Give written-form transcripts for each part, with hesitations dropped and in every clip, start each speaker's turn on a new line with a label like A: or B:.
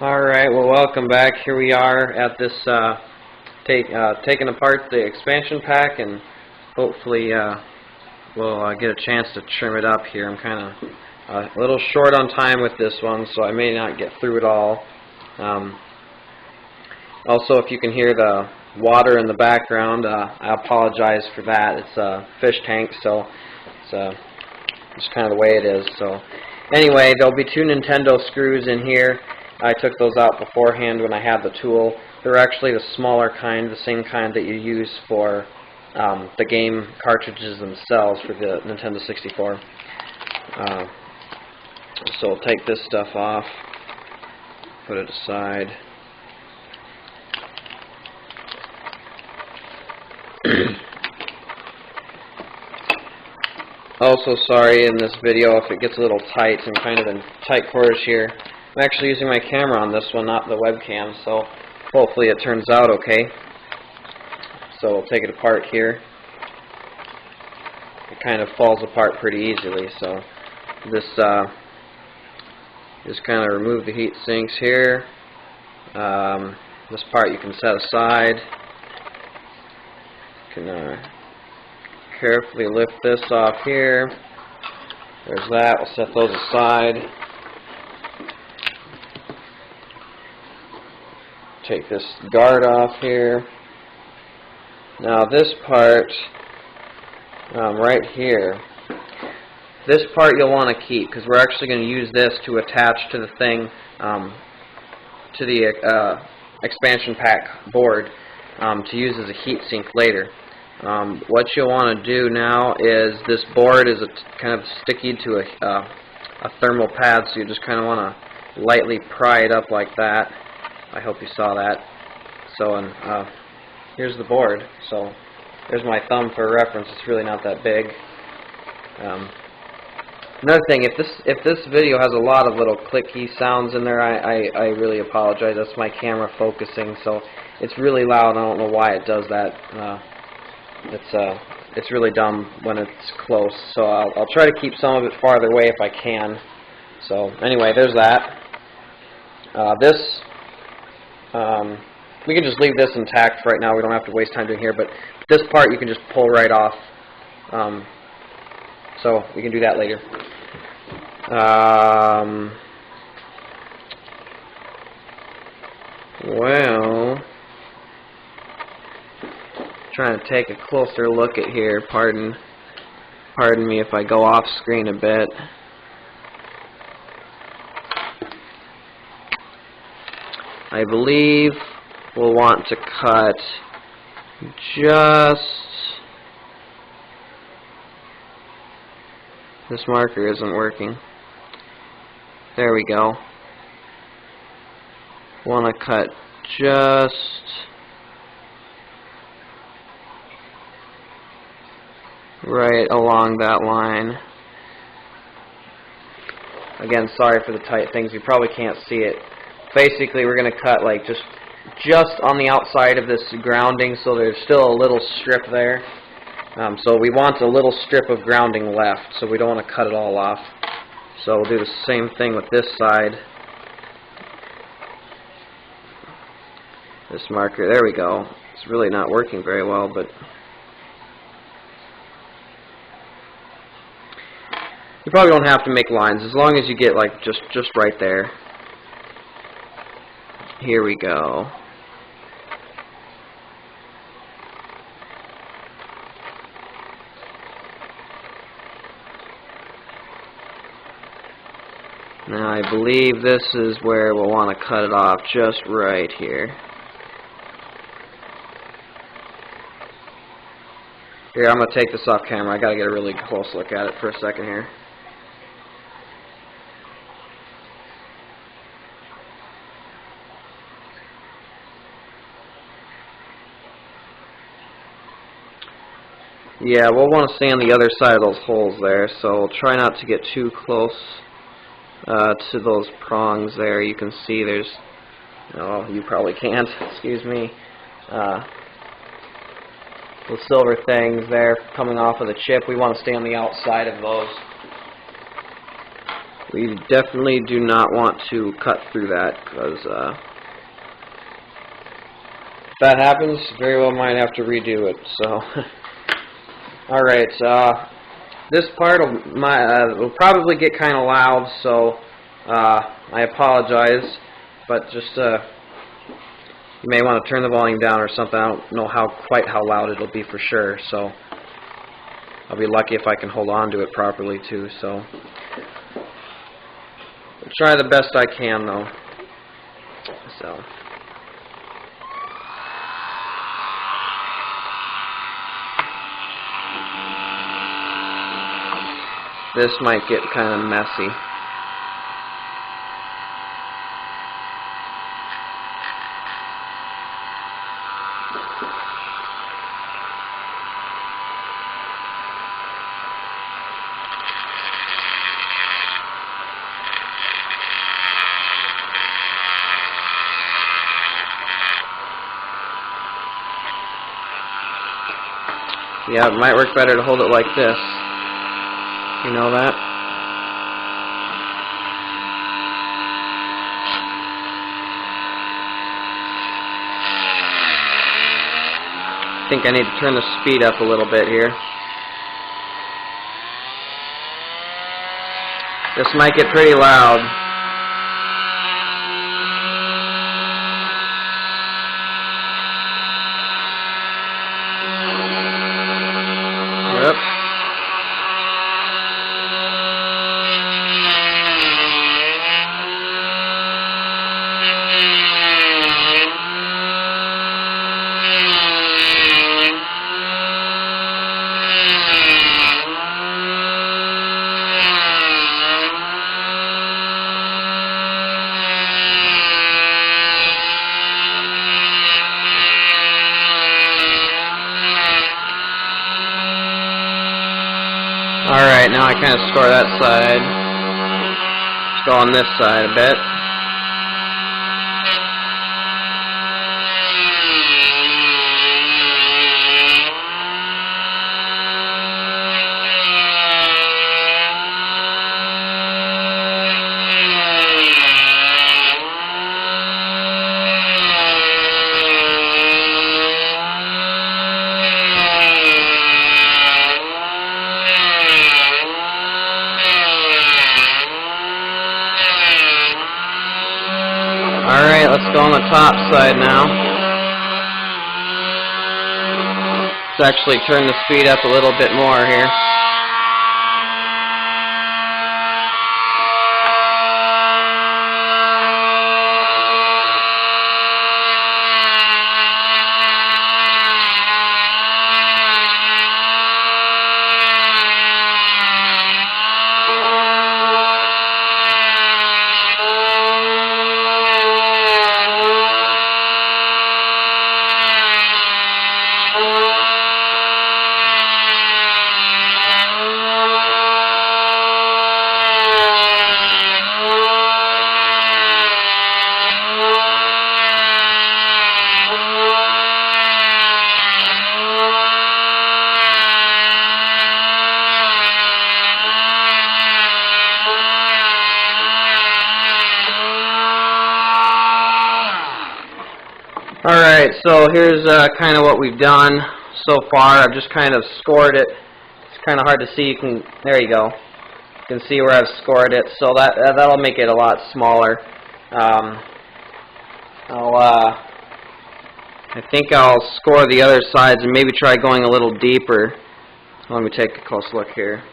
A: Alright, well, welcome back. Here we are at this taking apart the expansion pack, and hopefully we'll get a chance to trim it up here. I'm kind of a little short on time with this one, so I may not get through it all. Also, if you can hear the water in the background, I apologize for that. It's a fish tank, so it's just kind of the way it is. So anyway, there'll be two Nintendo screws in here. I took those out beforehand when I had the tool. They're actually the smaller kind, the same kind that you use for the game cartridges themselves for the Nintendo 64. So I'll take this stuff off, put it aside. Also, sorry in this video if it gets a little tight. I'm kind of in tight quarters here. I'm actually using my camera on this one, not the webcam, so hopefully it turns out okay. So we'll take it apart here. It kind of falls apart pretty easily, so this just kind of remove the heat sinks here. This part you can set aside. You can carefully lift this off here. There's that. We'll set those aside. Take this guard off here. Now this part right here, this part you'll want to keep because we're actually going to use this to attach to the thing, to the expansion pack board to use as a heat sink later. What you'll want to do now is this board is kind of sticky to a thermal pad, so you just kind of want to lightly pry it up like that. I hope you saw that. So, and here's the board. So, there's my thumb for reference. It's really not that big. Another thing, if this video has a lot of little clicky sounds in there, I really apologize. That's my camera focusing, so it's really loud. I don't know why it does that. It's really dumb when it's close. So I'll try to keep some of it farther away if I can. So anyway, there's that. We can just leave this intact for right now. We don't have to waste time doing here, but this part you can just pull right off. So we can do that later. Well, trying to take a closer look at here. Pardon me if I go off screen a bit. I believe we'll want to cut just... This marker isn't working. There we go. Want to cut just right along that line. Again, sorry for the tight things. You probably can't see it. Basically, we're going to cut like just on the outside of this grounding, so there's still a little strip there. So we want a little strip of grounding left, so we don't want to cut it all off. So we'll do the same thing with this side. This marker, there we go. It's really not working very well, but you probably don't have to make lines as long as you get like just right there. Here we go. Now I believe this is where we'll want to cut it off, just right here. Here, I'm going to take this off camera. I got to get a really close look at it for a second here. Yeah, we'll want to stay on the other side of those holes there, so we'll try not to get too close to those prongs there. You can see there's, oh, you probably can't, excuse me, the silver things there coming off of the chip. We want to stay on the outside of those. We definitely do not want to cut through that, because if that happens, very well might have to redo it. So, alright, this part will probably get kind of loud, so I apologize, but just you may want to turn the volume down or something. I don't know quite how loud it'll be for sure, so I'll be lucky if I can hold on to it properly too. So I'll try the best I can though. So this might get kind of messy. Yeah, it might work better to hold it like this. You know that? I think I need to turn the speed up a little bit here. This might get pretty loud. Yep. Alright, now I kind of score that side. Let's go on this side a bit. Alright, let's go on the top side now. Let's actually turn the speed up a little bit more here. Alright, so here's kind of what we've done so far. I've just kind of scored it. It's kind of hard to see. There you go. You can see where I've scored it. So that'll make it a lot smaller. I think I'll score the other sides and maybe try going a little deeper. Let me take a close look here.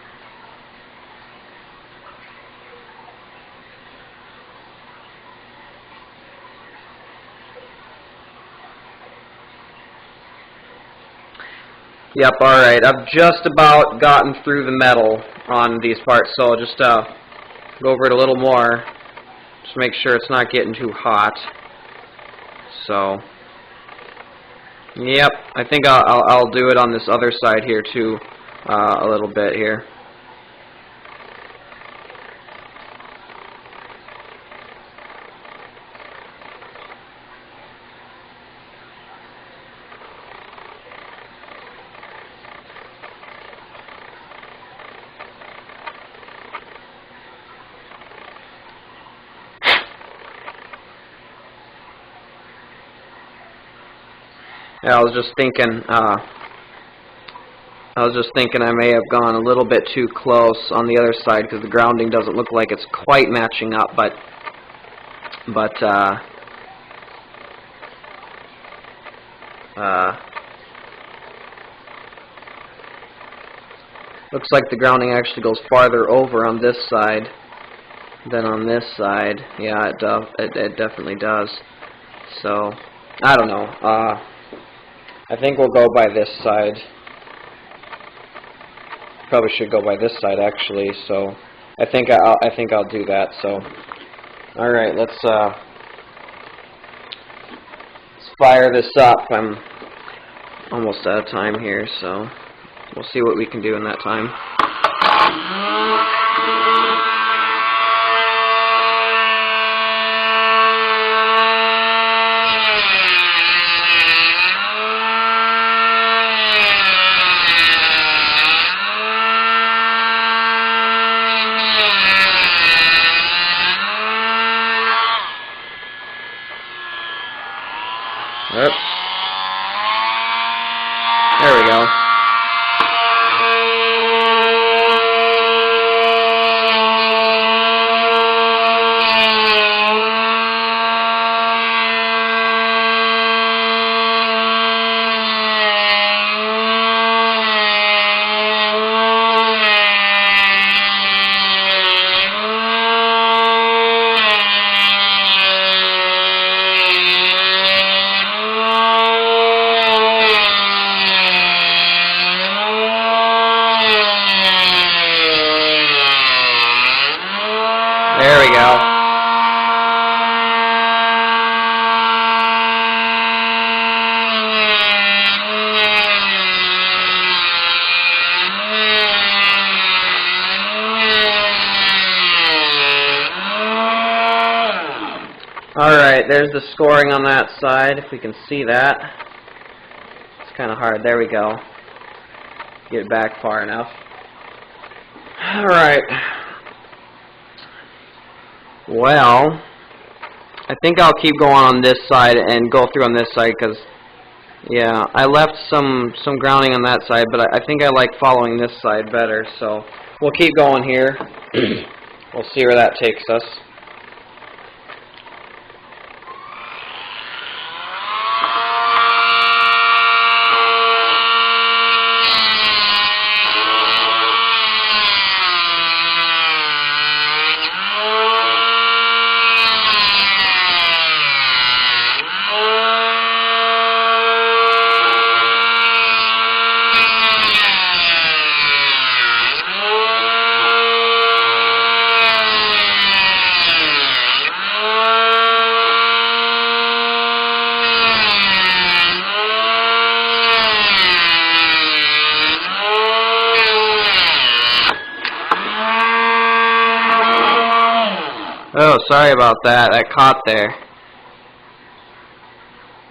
A: Yep, alright. I've just about gotten through the metal on these parts, so I'll just go over it a little more. Just make sure it's not getting too hot. So, yep, I think I'll do it on this other side here too, a little bit here. Yeah, I was just thinking. I may have gone a little bit too close on the other side because the grounding doesn't look like it's quite matching up. But looks like the grounding actually goes farther over on this side than on this side. Yeah, it does. It definitely does. So I don't know. I think we'll go by this side. Probably should go by this side actually. So I think I'll do that. So all right, let's fire this up. I'm almost out of time here, so we'll see what we can do in that time. Yep. There we go. There we go. Alright, there's the scoring on that side, if we can see that. It's kind of hard. There we go. Get it back far enough. Alright. Well, I think I'll keep going on this side and go through on this side because, yeah, I left some grounding on that side, but I think I like following this side better. So we'll keep going here. We'll see where that takes us. Oh, sorry about that. That caught there.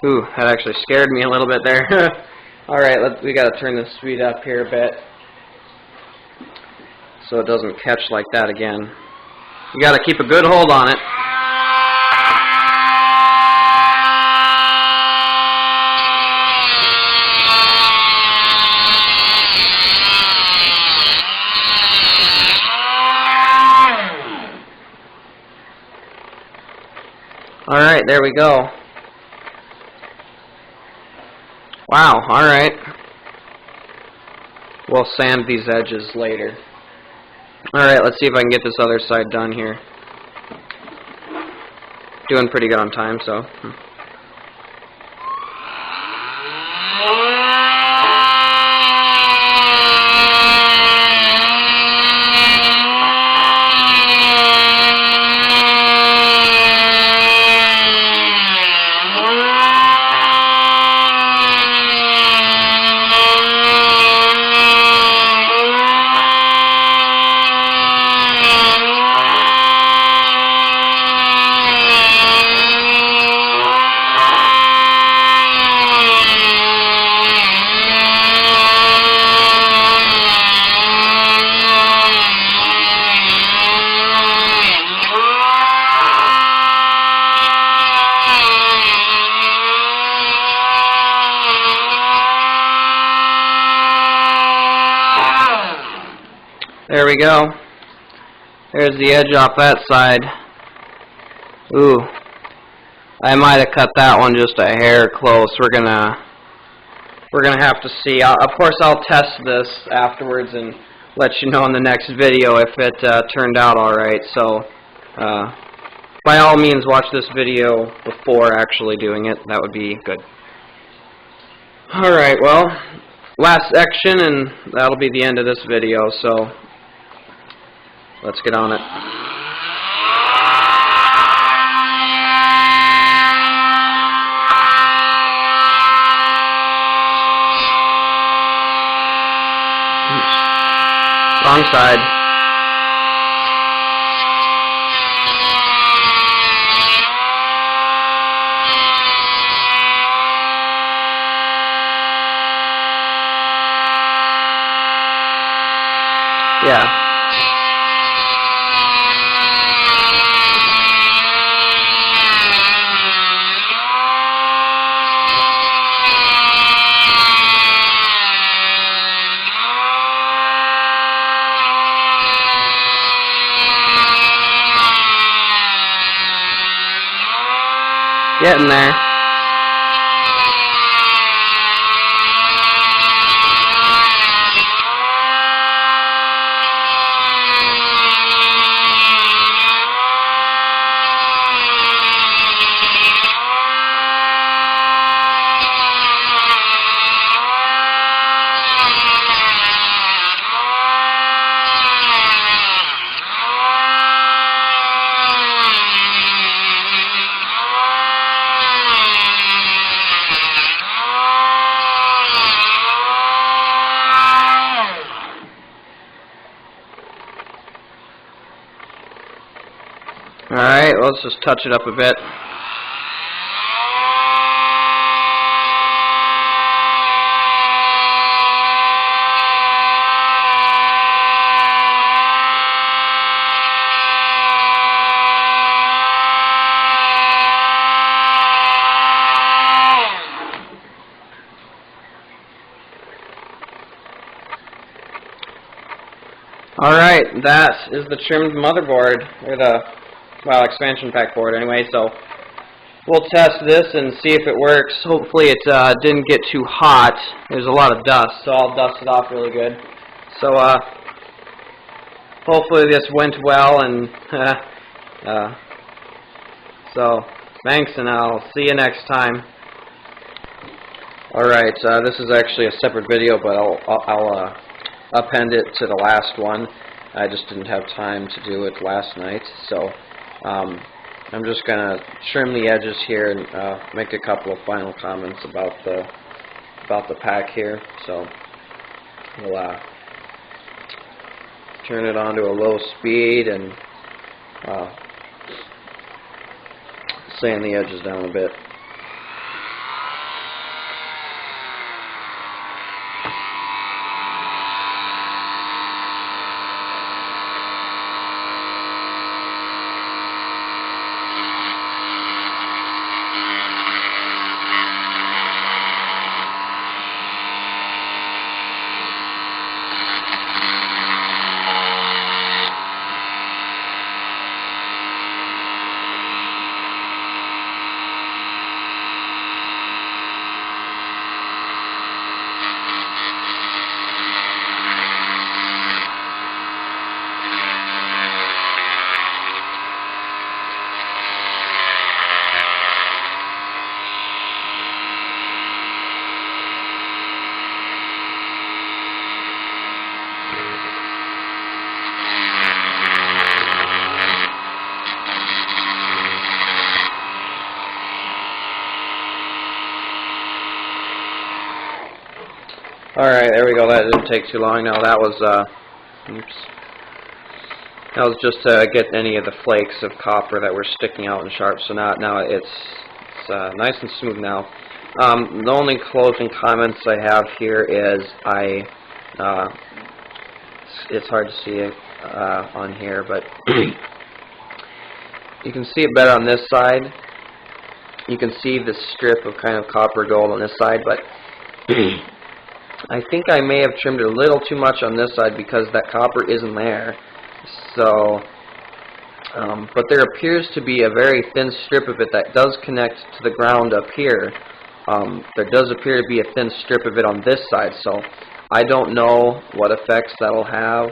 A: Ooh, that actually scared me a little bit there. Alright, we gotta turn the speed up here a bit so it doesn't catch like that again. You gotta keep a good hold on it. Alright, there we go. Wow, alright. We'll sand these edges later. Alright, let's see if I can get this other side done here. Doing pretty good on time, so. There we go. There's the edge off that side. Ooh, I might have cut that one just a hair close. We're gonna have to see. Of course, I'll test this afterwards and let you know in the next video if it turned out all right. So, by all means, watch this video before actually doing it. That would be good. All right. Well, last section, and that'll be the end of this video. So, let's get on it. Wrong side. Yeah. Getting there. Alright, well, let's just touch it up a bit. Alright, that is the trimmed motherboard, or the, well, expansion pack board anyway, so we'll test this and see if it works. Hopefully it didn't get too hot. There's a lot of dust, so I'll dust it off really good. So, hopefully this went well, and, so, thanks, and I'll see you next time. Alright, this is actually a separate video, but I'll append it to the last one. I just didn't have time to do it last night, so I'm just going to trim the edges here and make a couple of final comments about the pack here. So we'll turn it on to a low speed and sand the edges down a bit. Alright, there we go. That didn't take too long. Now that was, oops. That was just to get any of the flakes of copper that were sticking out and sharp. So now it's nice and smooth now. The only closing comments I have here is it's hard to see it on here, but you can see it better on this side. You can see the strip of kind of copper gold on this side, but I think I may have trimmed it a little too much on this side because that copper isn't there. So, but there appears to be a very thin strip of it that does connect to the ground up here. There does appear to be a thin strip of it on this side, so I don't know what effects that'll have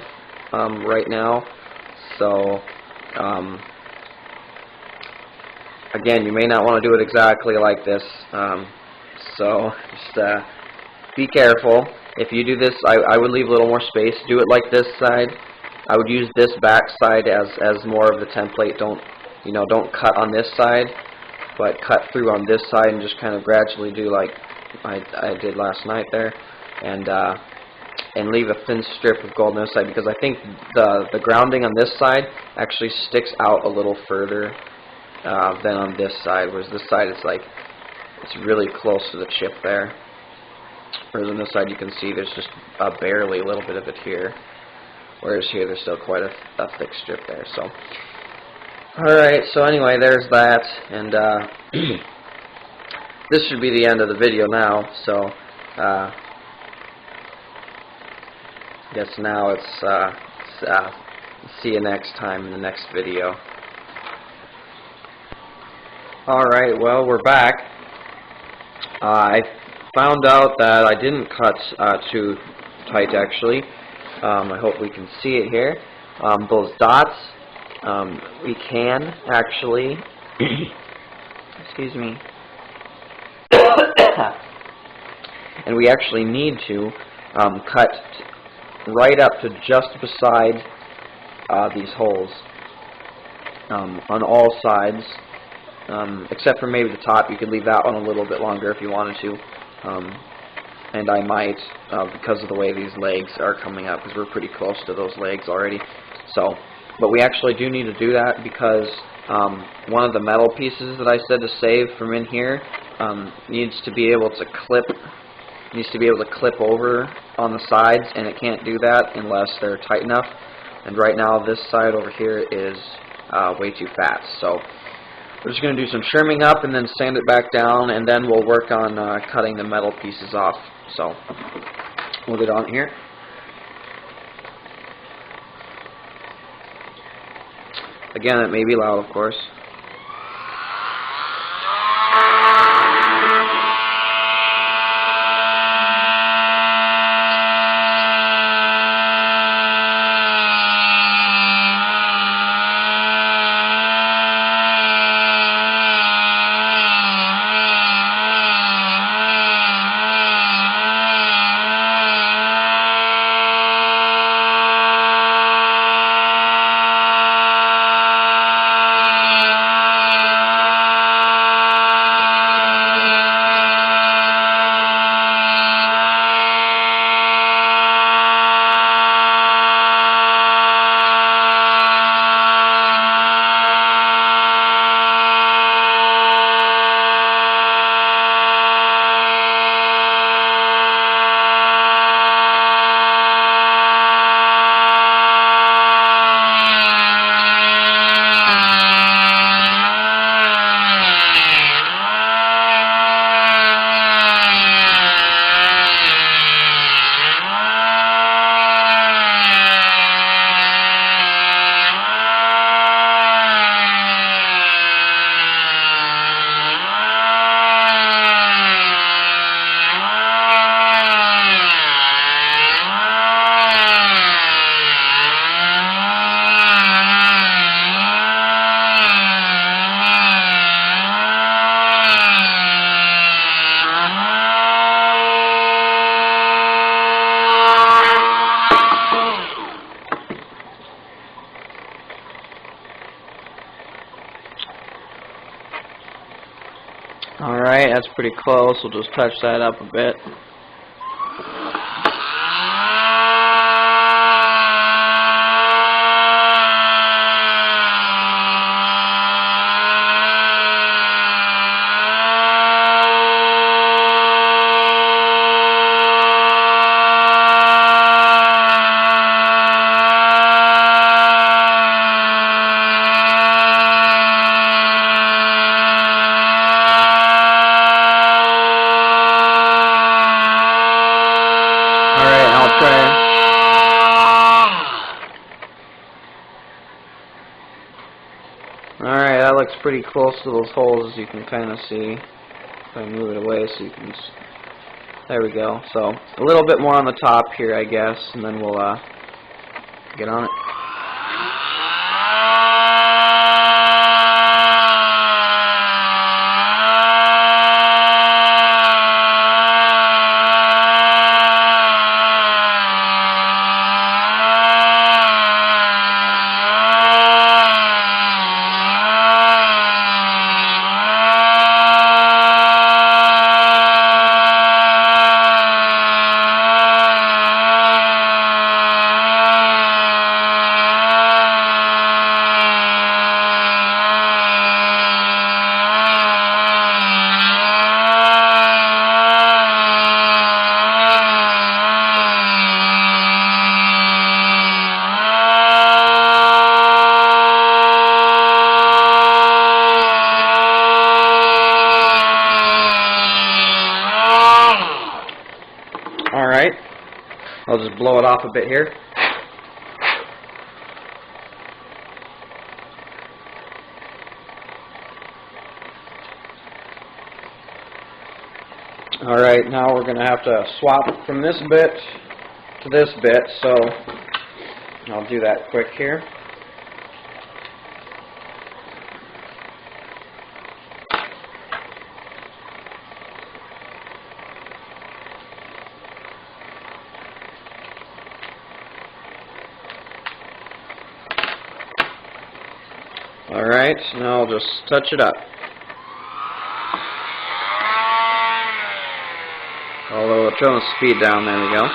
A: right now. So, again, you may not want to do it exactly like this. So, just be careful. If you do this, I would leave a little more space. Do it like this side. I would use this back side as more of the template. Don't cut on this side, but cut through on this side and just kind of gradually do like I did last night there, and leave a thin strip of gold on this side, because I think the grounding on this side actually sticks out a little further than on this side, whereas this side it's really close to the chip there. Whereas on this side you can see there's just barely a little bit of it here, whereas here there's still quite a thick strip there. So, alright, so anyway, there's that, and this should be the end of the video now, so I guess now it's see you next time in the next video. Alright, well, we're back. I found out that I didn't cut too tight, actually. I hope we can see it here. Those dots, we can actually, excuse me, and we actually need to cut right up to just beside these holes on all sides, except for maybe the top. You could leave that one a little bit longer if you wanted to. And I might, because of the way these legs are coming up, because we're pretty close to those legs already. So, but we actually do need to do that because one of the metal pieces that I said to save from in here needs to be able to clip over on the sides, and it can't do that unless they're tight enough. And right now, this side over here is way too fat. So we're just going to do some trimming up and then sand it back down, and then we'll work on cutting the metal pieces off. So we'll get on here. Again, it may be loud, of course. Alright, that's pretty close. We'll just touch that up a bit. pretty close to those holes, as you can kind of see. If I move it away so you can... There we go. So a little bit more on the top here, I guess, and then we'll get on it. Alright, I'll just blow it off a bit here. Alright, now we're going to have to swap from this bit to this bit, so I'll do that quick here. Alright, now I'll just touch it up. Although we'll turn the speed down, there we go.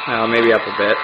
A: Well, maybe up a bit.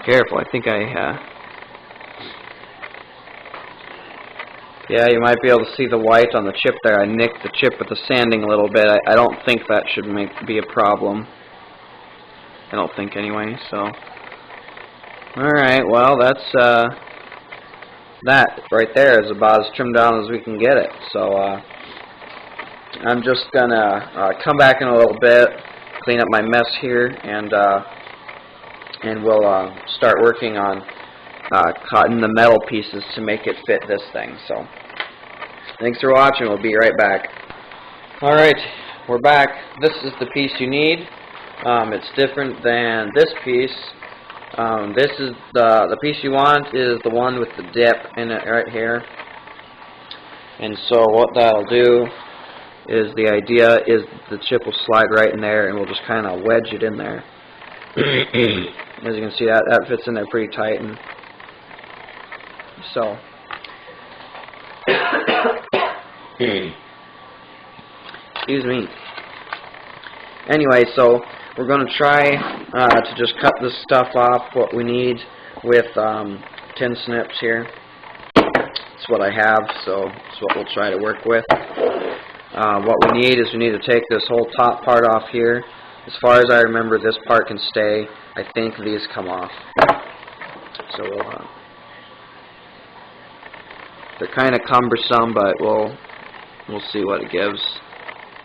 A: Careful, I think yeah, you might be able to see the white on the chip there. I nicked the chip with the sanding a little bit. I don't think that should be a problem. I don't think anyway, so. Alright, well, that's, that right there is about as trimmed down as we can get it. So, I'm just gonna come back in a little bit, clean up my mess here, and we'll start working on cutting the metal pieces to make it fit this thing. So, thanks for watching. We'll be right back. Alright, we're back. This is the piece you need. It's different than this piece. This is the piece you want is the one with the dip in it right here. And so what that'll do is, the idea is the chip will slide right in there, and we'll just kind of wedge it in there. As you can see, that fits in there pretty tight, and so excuse me. Anyway, so we're going to try to just cut this stuff off, what we need, with tin snips here. That's what I have, so that's what we'll try to work with. What we need is, we need to take this whole top part off here. As far as I remember, this part can stay. I think these come off. So they're kind of cumbersome, but we'll see what it gives.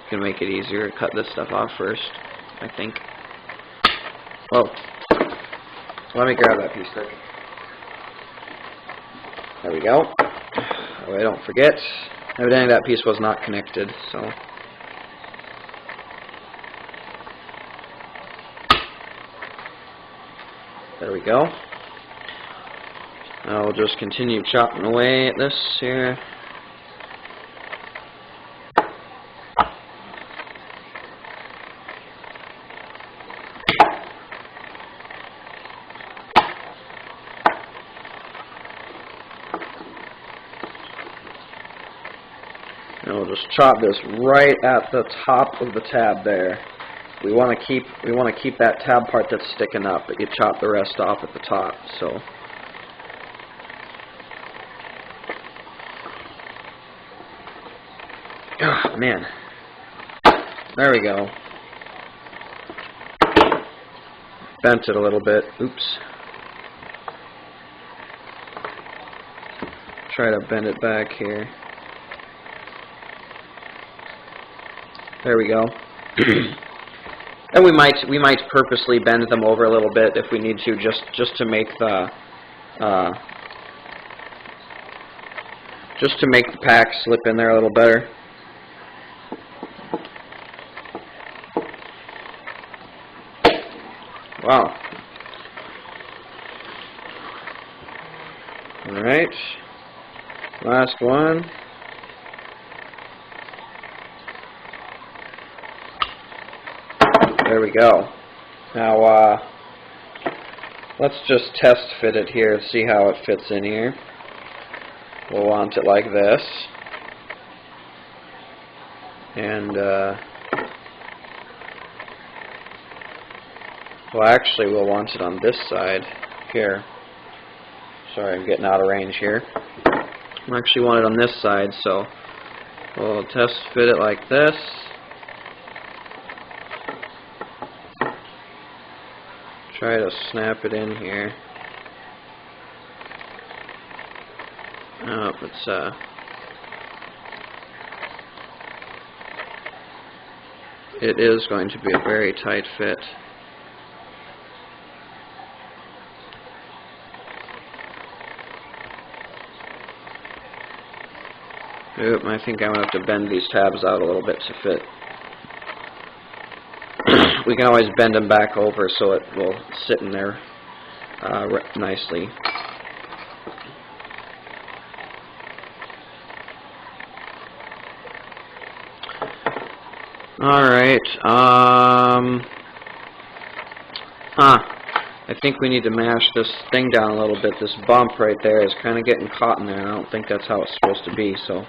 A: Gonna make it easier to cut this stuff off first, I think. Oh, let me grab that piece quick. There we go. Oh, I don't forget. Evidently that piece was not connected, so. There we go. I'll just continue chopping away at this here. And we'll just chop this right at the top of the tab there. We want to keep that tab part that's sticking up, but you chop the rest off at the top. So oh, man. There we go. Bent it a little bit. Oops. Try to bend it back here. There we go. And we might purposely bend them over a little bit if we need to, just to make the pack slip in there a little better. Wow. All right. Last one. There we go. Now, let's just test fit it here and see how it fits in here. We'll want it like this. And, well, actually, we'll want it on this side here. Sorry, I'm getting out of range here. I actually want it on this side, so we'll test fit it like this. Try to snap it in here. Oh, it is going to be a very tight fit. Oop, I think I'm going to have to bend these tabs out a little bit to fit. We can always bend them back over so it will sit in there nicely. Alright, I think we need to mash this thing down a little bit. This bump right there is kind of getting caught in there. I don't think that's how it's supposed to be, so.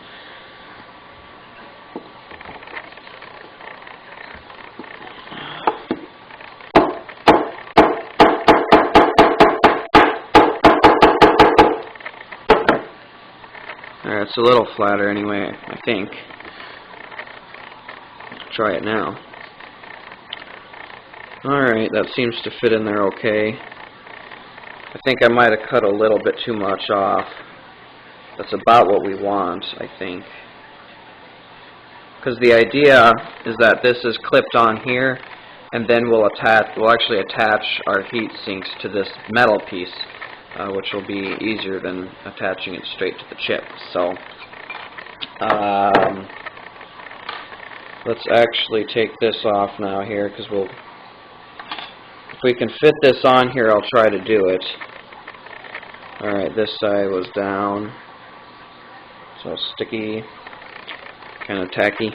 A: Alright, it's a little flatter anyway, I think. Try it now. Alright, that seems to fit in there okay. I think I might have cut a little bit too much off. That's about what we want, I think. Because the idea is that this is clipped on here, and then we'll actually attach our heat sinks to this metal piece, which will be easier than attaching it straight to the chip. So, let's actually take this off now here, because if we can fit this on here, I'll try to do it. Alright, this side was down, so sticky, kind of tacky.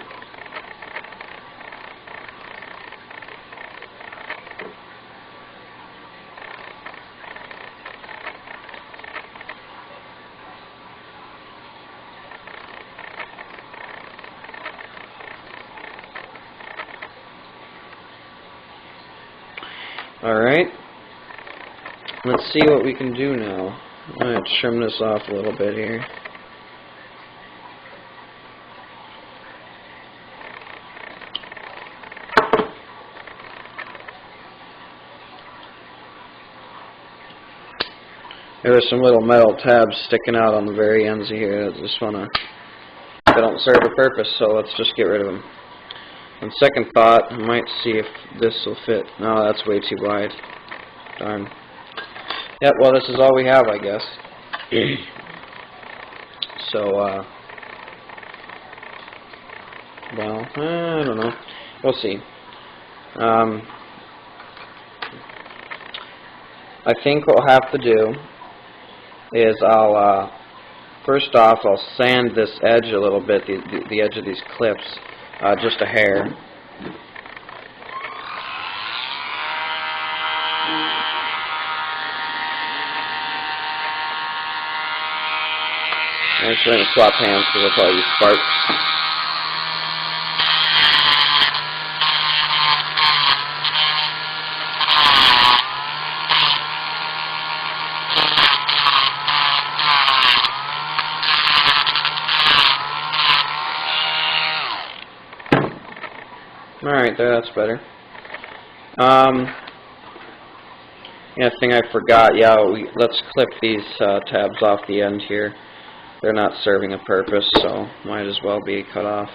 A: Alright, let's see what we can do now. I'm going to trim this off a little bit here. There's some little metal tabs sticking out on the very ends of here. I just want to, they don't serve a purpose, so let's just get rid of them. On second thought, I might see if this will fit. No, that's way too wide. Darn. Yep, well, this is all we have, I guess. So, well, I don't know. We'll see. I think what we'll have to do is I'll first off I'll sand this edge a little bit, the edge of these clips, just a hair. Actually, I'm going to swap hands because I'll probably use sparks. Alright, that's better. Yeah, thing I forgot, let's clip these tabs off the end here. They're not serving a purpose, so might as well be cut off.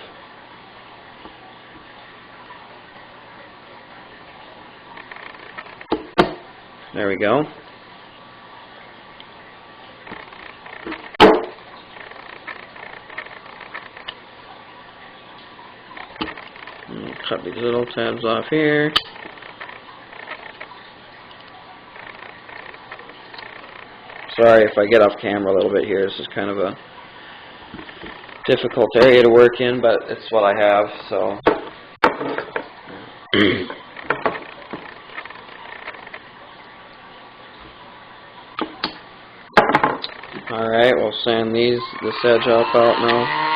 A: There we go. Cut these little tabs off here. Sorry if I get off camera a little bit here. This is kind of a difficult area to work in, but it's what I have, so. Alright, we'll sand this edge off out now.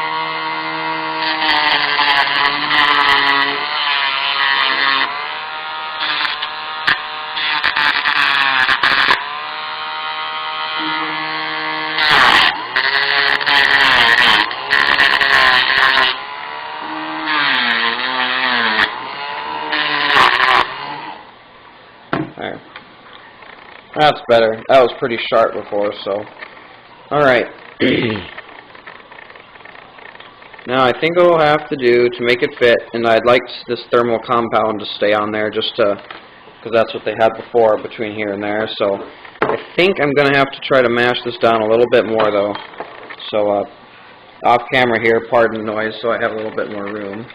A: There. That's better. That was pretty sharp before, so. Alright. Now I think what we'll have to do to make it fit, and I'd like this thermal compound to stay on there just to, because that's what they had before between here and there, so I think I'm going to have to try to mash this down a little bit more though. So off camera here, pardon the noise, so I have a little bit more room.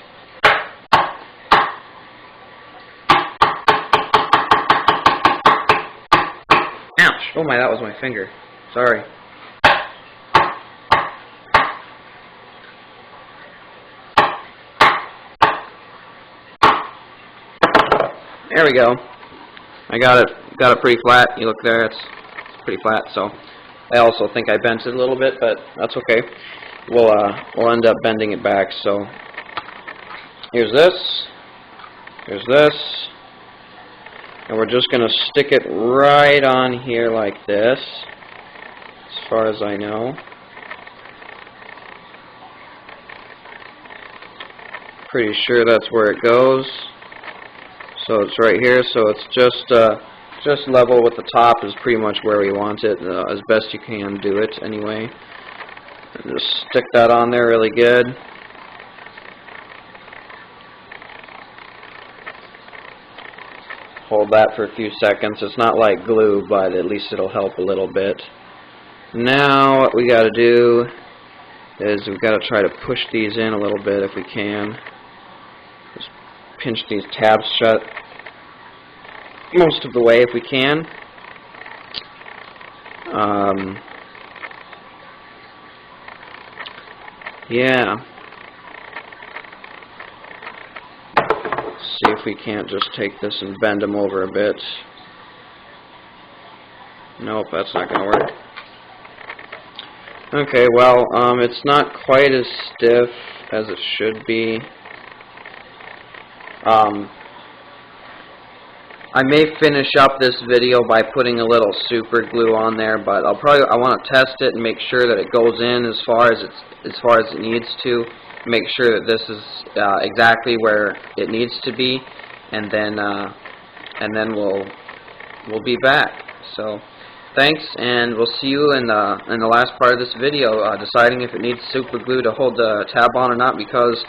A: Ouch! Oh my, that was my finger. Sorry. There we go. I got it pretty flat. You look there, it's pretty flat. So I also think I bent it a little bit, but that's okay. We'll end up bending it back. So here's this, and we're just going to stick it right on here like this, as far as I know. Pretty sure that's where it goes. So it's right here, so it's just level with the top is pretty much where we want it, as best you can do it anyway. And just stick that on there really good. Hold that for a few seconds. It's not like glue, but at least it'll help a little bit. Now what we got to do is we've got to try to push these in a little bit if we can. Just pinch these tabs shut most of the way if we can. Yeah. See if we can't just take this and bend them over a bit. Nope, that's not going to work. Okay, well, it's not quite as stiff as it should be. I may finish up this video by putting a little super glue on there, but I want to test it and make sure that it goes in as far as it needs to. Make sure that this is exactly where it needs to be, and then we'll be back. So thanks, and we'll see you in the last part of this video, deciding if it needs super glue to hold the tab on or not, because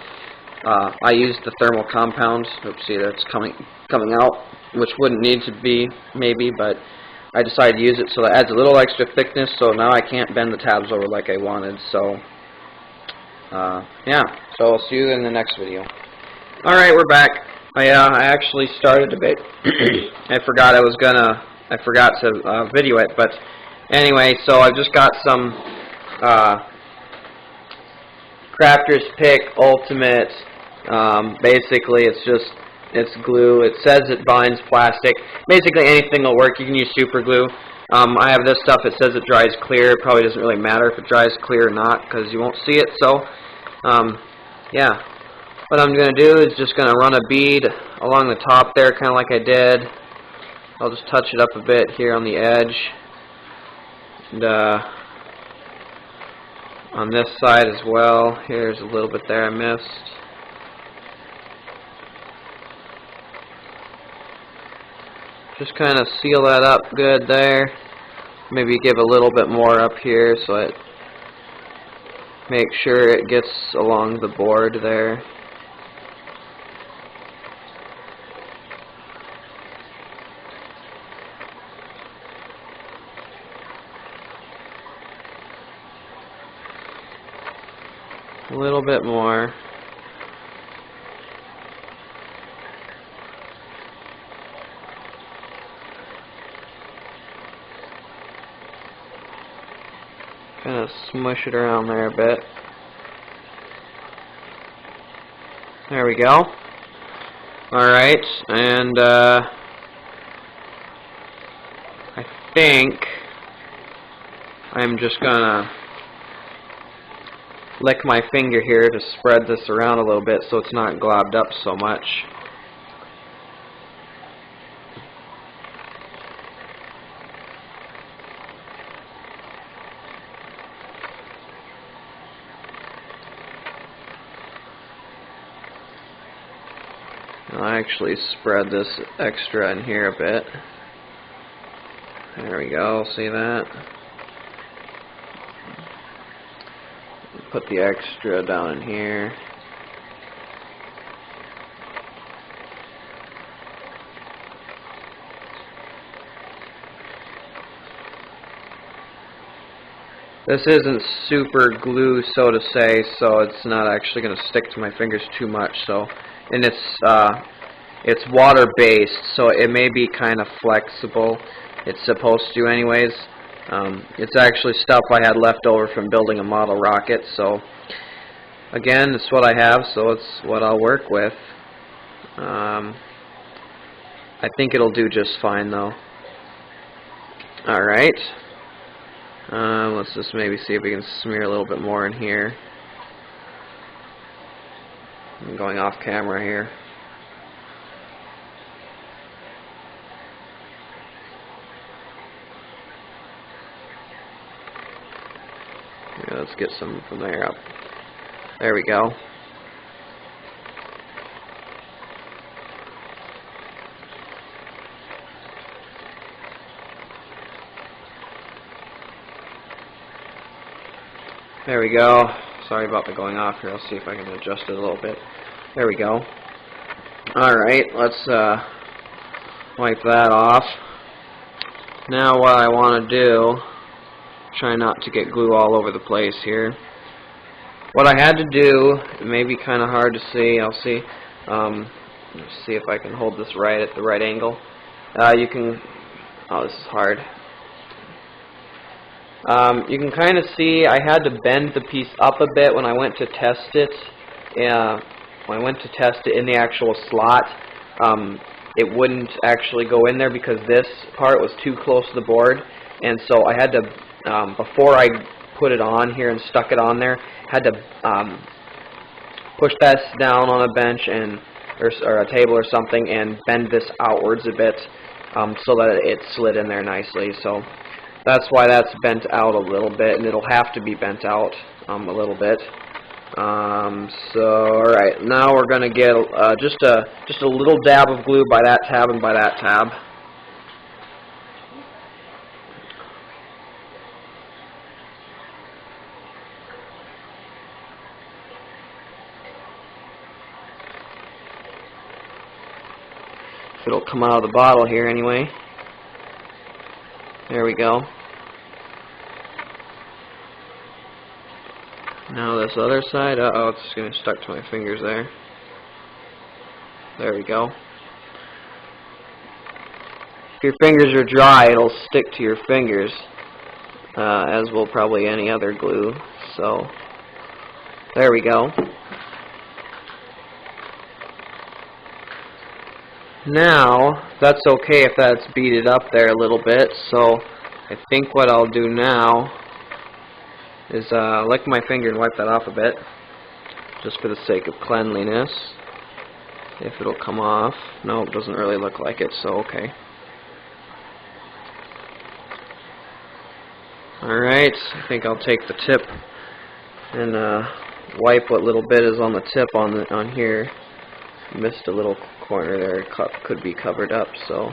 A: I used the thermal compound. Oops, see, that's coming out, which wouldn't need to be, maybe, but I decided to use it, so that adds a little extra thickness, so now I can't bend the tabs over like I wanted. So yeah, so I'll see you in the next video. Alright, we're back. I actually started a bit. I forgot to video it, but Anyway, so I've just got some Crafter's Pick Ultimate. Basically, it's glue. It says it binds plastic. Basically, anything will work. You can use super glue. I have this stuff. It says it dries clear. It probably doesn't really matter if it dries clear or not because you won't see it. So, yeah. What I'm going to do is just going to run a bead along the top there, kind of like I did. I'll just touch it up a bit here on the edge. And on this side as well. Here's a little bit there I missed. Just kind of seal that up good there. Maybe give a little bit more up here so it make sure it gets along the board there. A little bit more. Kind of smush it around there a bit. There we go. Alright, and I think I'm just gonna lick my finger here to spread this around a little bit so it's not globbed up so much. I'll actually spread this extra in here a bit. There we go, see that? Put the extra down in here. This isn't super glue, so to say, so it's not actually going to stick to my fingers too much. So, and it's water-based, so it may be kind of flexible. It's supposed to, anyways. It's actually stuff I had left over from building a model rocket. So, again, it's what I have, so it's what I'll work with. I think it'll do just fine, though. All right. Let's just maybe see if we can smear a little bit more in here. I'm going off camera here. Yeah, let's get some from there up. There we go. There we go. Sorry about the going off here. I'll see if I can adjust it a little bit. There we go. Alright, let's wipe that off. Now what I want to do, try not to get glue all over the place here. What I had to do, it may be kind of hard to see. I'll see. Let's see if I can hold this right at the right angle. You can. Oh, this is hard. You can kind of see I had to bend the piece up a bit when I went to test it. When I went to test it in the actual slot, it wouldn't actually go in there because this part was too close to the board, and so I had to, before I put it on here and stuck it on there, had to push that down on a bench and or a table or something and bend this outwards a bit so that it slid in there nicely. So that's why that's bent out a little bit, and it'll have to be bent out a little bit. So alright, now we're going to get just a little dab of glue by that tab and by that tab. If it'll come out of the bottle here anyway. There we go. Now this other side, uh-oh, it's going to stuck to my fingers there. There we go. If your fingers are dry, it'll stick to your fingers. as will probably any other glue. So there we go. Now that's okay if that's beaded up there a little bit, so I think what I'll do now is lick my finger and wipe that off a bit, just for the sake of cleanliness. If it'll come off. No, it doesn't really look like it, so okay. Alright, I think I'll take the tip and wipe what little bit is on the tip on here. Missed a little corner there, it could be covered up, so.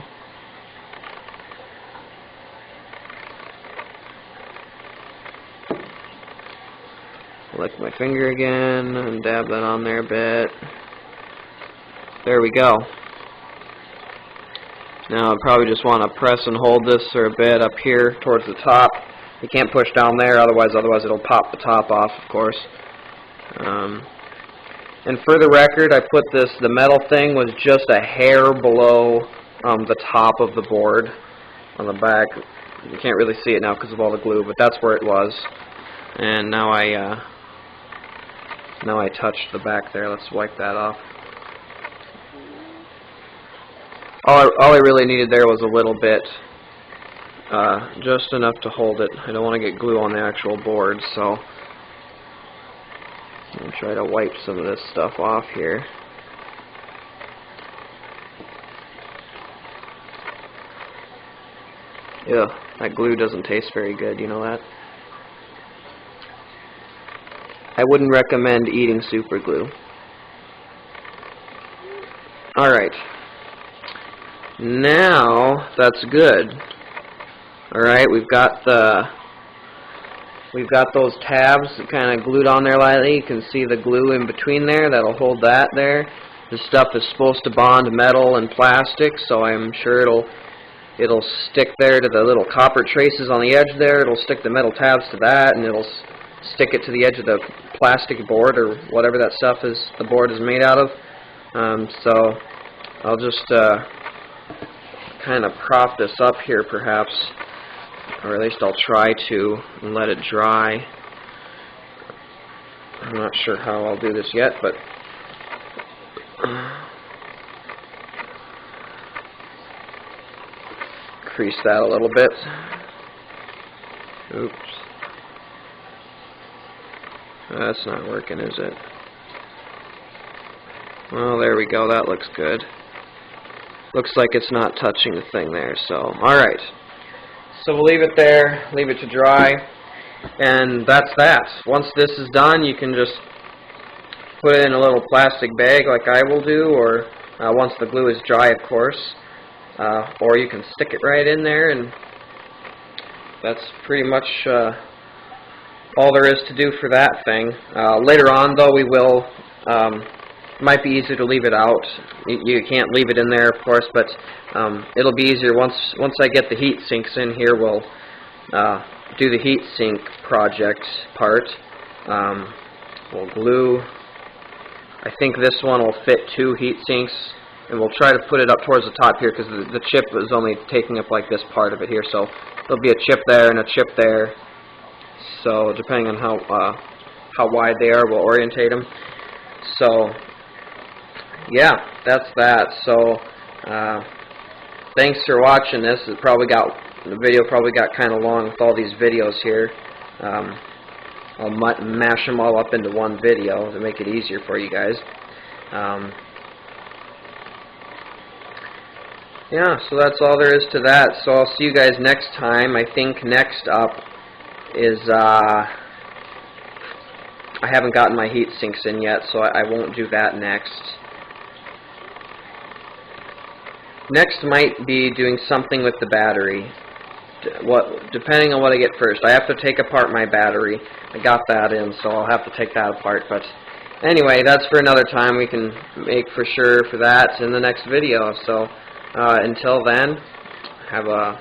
A: Lick my finger again and dab that on there a bit. There we go. Now I probably just want to press and hold this for a bit up here towards the top. You can't push down there, otherwise it'll pop the top off, of course. And for the record, I put the metal thing was just a hair below the top of the board on the back. You can't really see it now because of all the glue, but that's where it was. And now I touched the back there. Let's wipe that off. All I really needed there was a little bit, just enough to hold it. I don't want to get glue on the actual board, so I'll try to wipe some of this stuff off here. Yeah, that glue doesn't taste very good, you know that? I wouldn't recommend eating super glue. Alright. Now that's good. Alright, we've got those tabs kind of glued on there lightly. You can see the glue in between there. That'll hold that there. This stuff is supposed to bond metal and plastic, so I'm sure it'll stick there to the little copper traces on the edge there. It'll stick the metal tabs to that, and it'll stick it to the edge of the plastic board or whatever that stuff is the board is made out of. So I'll just kind of prop this up here perhaps, or at least I'll try to, and let it dry. I'm not sure how I'll do this yet, but crease that a little bit. Oops. That's not working, is it? Well, there we go. That looks good. Looks like it's not touching the thing there, so alright. So we'll leave it there, leave it to dry, and that's that. Once this is done, you can just put it in a little plastic bag like I will do, or once the glue is dry, of course, or you can stick it right in there, and that's pretty much all there is to do for that thing. Later on, though, we will, might be easier to leave it out. You can't leave it in there, of course, but it'll be easier once I get the heat sinks in here. We'll do the heat sink project part. We'll glue. I think this one will fit 2 heat sinks, and we'll try to put it up towards the top here because the chip is only taking up like this part of it here. So there'll be a chip there and a chip there. So depending on how wide they are, we'll orientate them. So yeah, that's that. So thanks for watching this. The video probably got kind of long with all these videos here. I'll mash them all up into one video to make it easier for you guys. Yeah, so that's all there is to that. So I'll see you guys next time. I think next up is I haven't gotten my heat sinks in yet, so I won't do that next. Next might be doing something with the battery. Depending on what I get first. I have to take apart my battery. I got that in, so I'll have to take that apart. But anyway, that's for another time. We can make for sure for that in the next video. So until then, have a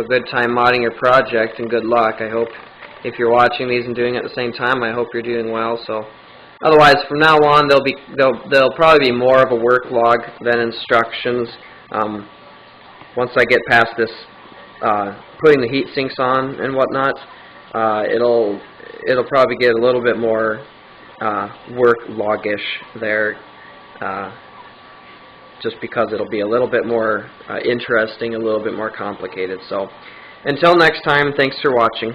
A: good time modding your project, and good luck. I hope if you're watching these and doing it at the same time, I hope you're doing well. So otherwise, from now on, there'll probably be more of a work log than instructions. Once I get past this putting the heat sinks on and whatnot, it'll probably get a little bit more work-loggish there, just because it'll be a little bit more interesting, a little bit more complicated. So until next time, thanks for watching.